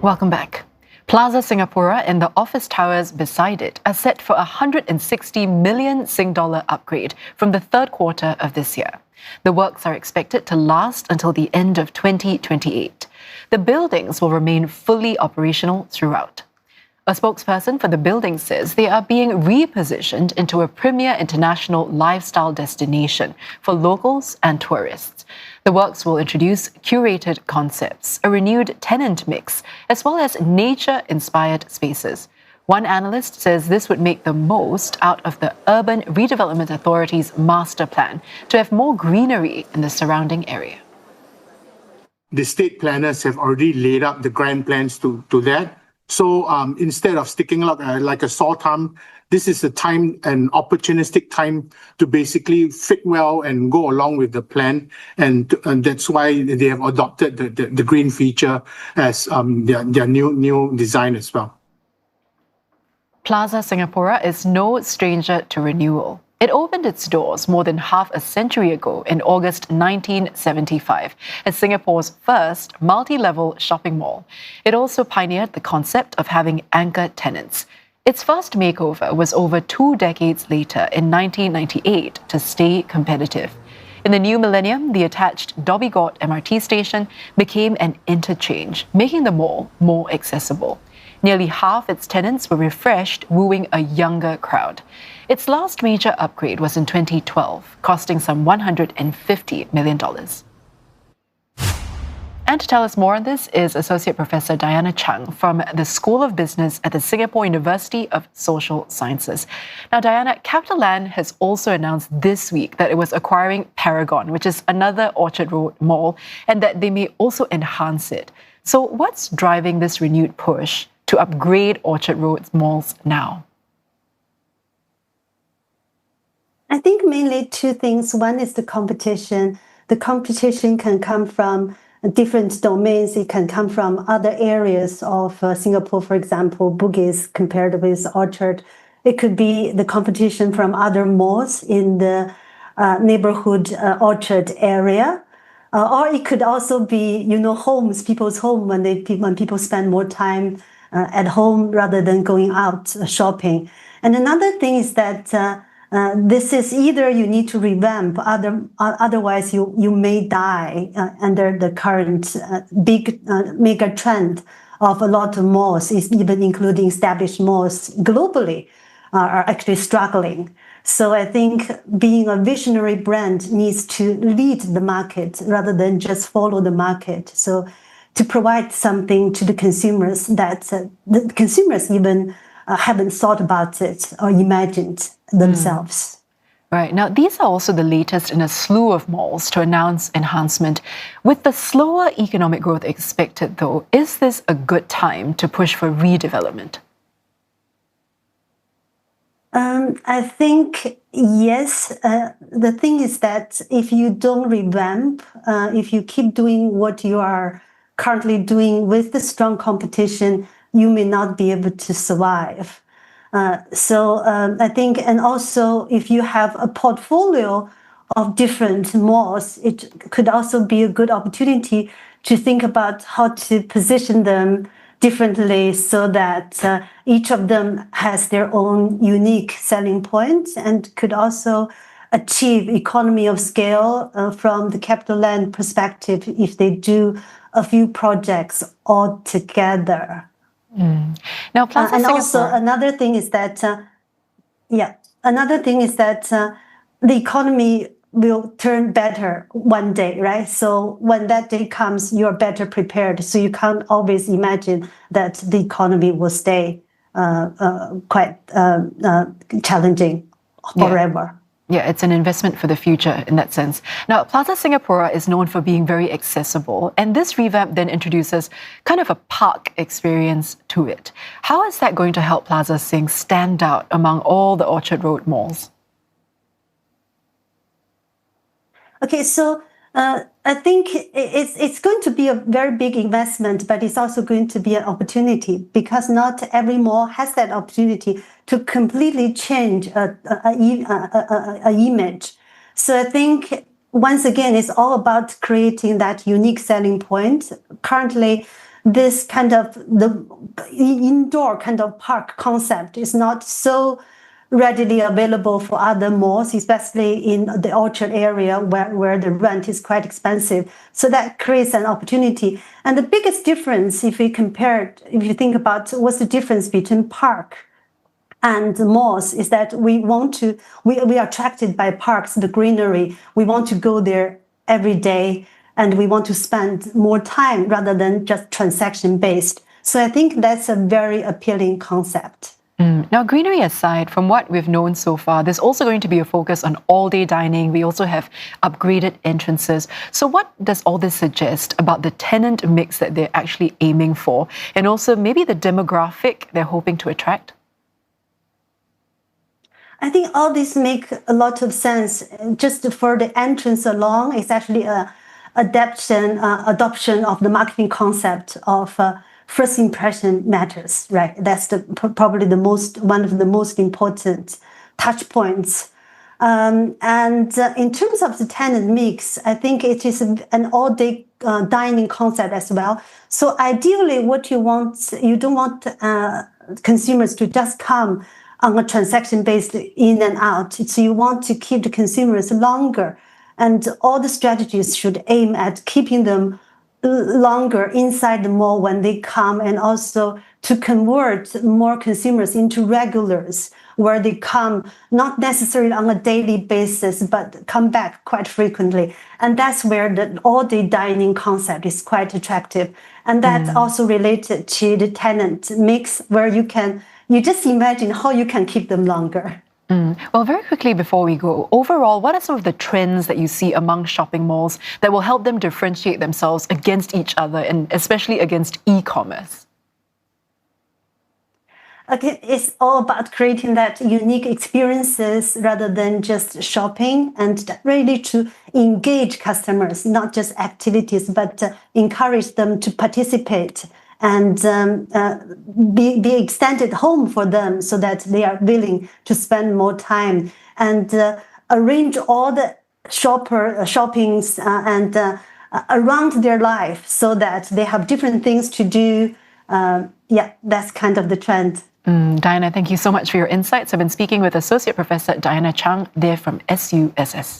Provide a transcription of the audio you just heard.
Welcome back. Plaza Singapura and the office towers beside it are set for a 160 million Sing dollar upgrade from the third quarter of this year. The works are expected to last until the end of 2028. The buildings will remain fully operational throughout. A spokesperson for the building says they are being repositioned into a premier international lifestyle destination for locals and tourists. The works will introduce curated concepts, a renewed tenant mix, as well as nature-inspired spaces. One analyst says this would make the most out of the Urban Redevelopment Authority's master plan to have more greenery in the surrounding area. The state planners have already laid out the grand plans to that. So instead of sticking out like a sore thumb, this is a time, an opportunistic time to basically fit well and go along with the plan. And that's why they have adopted the green feature as their new design as well. Plaza Singapura is no stranger to renewal. It opened its doors more than half a century ago in August 1975 as Singapore's first multi-level shopping mall. It also pioneered the concept of having anchor tenants. Its first makeover was over 2 decades later in 1998 to stay competitive. In the new millennium, the attached Dhoby Ghaut MRT station became an interchange, making the mall more accessible. Nearly half its tenants were refreshed, wooing a younger crowd. Its last major upgrade was in 2012, costing some $150 million. And to tell us more on this is Associate Professor Dianna Chang from the School of Business at the Singapore University of Social Sciences. Now, Dianna, CapitaLand has also announced this week that it was acquiring Paragon, which is another Orchard Road mall, and that they may also enhance it. So what's driving this renewed push to upgrade Orchard Road's malls now? I think mainly two things. One is the competition. The competition can come from different domains. It can come from other areas of Singapore, for example, Bugis compared with Orchard. It could be the competition from other malls in the neighborhood Orchard area. Or it could also be, homes, people's home when people spend more time at home rather than going out shopping. And another thing is that this is either you need to revamp, otherwise you may die under the current big mega trend of a lot of malls, even including established malls globally, are actually struggling. So I think being a visionary brand needs to lead the market rather than just follow the market. So to provide something to the consumers that the consumers even haven't thought about it or imagined themselves. Right. Now, these are also the latest in a slew of malls to announce enhancement. With the slower economic growth expected, though, is this a good time to push for redevelopment? I think, yes. The thing is that if you don't revamp, if you keep doing what you are currently doing with the strong competition, you may not be able to survive. So I think, and also if you have a portfolio of different malls, it could also be a good opportunity to think about how to position them differently so that each of them has their own unique selling points and could also achieve economy of scale from the CapitaLand perspective if they do a few projects all together. Now, Plaza and Singapore... also another thing is that, the economy will turn better one day, right? So when that day comes, you're better prepared. So you can't always imagine that the economy will stay quite challenging forever. Yeah, it's an investment for the future in that sense. Now, Plaza Singapura is known for being very accessible, and this revamp then introduces kind of a park experience to it. How is that going to help Plaza Sing stand out among all the Orchard Road malls? Okay, so I think it's going to be a very big investment, but it's also going to be an opportunity because not every mall has that opportunity to completely change a image. So I think, once again, it's all about creating that unique selling point. Currently, this kind of the indoor kind of park concept is not so readily available for other malls, especially in the Orchard area where the rent is quite expensive. So that creates an opportunity. And the biggest difference, if you think about what's the difference between park and malls, is that we are attracted by parks, the greenery. We want to go there every day and we want to spend more time rather than just transaction based. So I think that's a very appealing concept. Now, greenery aside, from what we've known so far, there's also going to be a focus on all-day dining. We also have upgraded entrances. So what does all this suggest about the tenant mix that they're actually aiming for? And also maybe the demographic they're hoping to attract? I think all this make a lot of sense. Just for the entrance alone, it's actually a adoption of the marketing concept of first impression matters, right? That's probably one of the most important touch points. And in terms of the tenant mix, I think it is an all-day dining concept as well. So ideally, you don't want consumers to just come on a transaction-based in and out. So you want to keep the consumers longer. And all the strategies should aim at keeping them longer inside the mall when they come, and also to convert more consumers into regulars, where they come not necessarily on a daily basis, but come back quite frequently. And that's where the all-day dining concept is quite attractive. And that's also related to the tenant mix, where you just imagine how you can keep them longer. Well, very quickly before we go, overall, what are some of the trends that you see among shopping malls that will help them differentiate themselves against each other and especially against e-commerce? Again, it's all about creating that unique experiences rather than just shopping, and really to engage customers, not just activities, but encourage them to participate and be extended home for them so that they are willing to spend more time, and arrange all the shoppings and around their life so that they have different things to do. That's kind of the trend. Dianna, thank you so much for your insights. I've been speaking with Associate Professor Dianna Chang there from SUSS.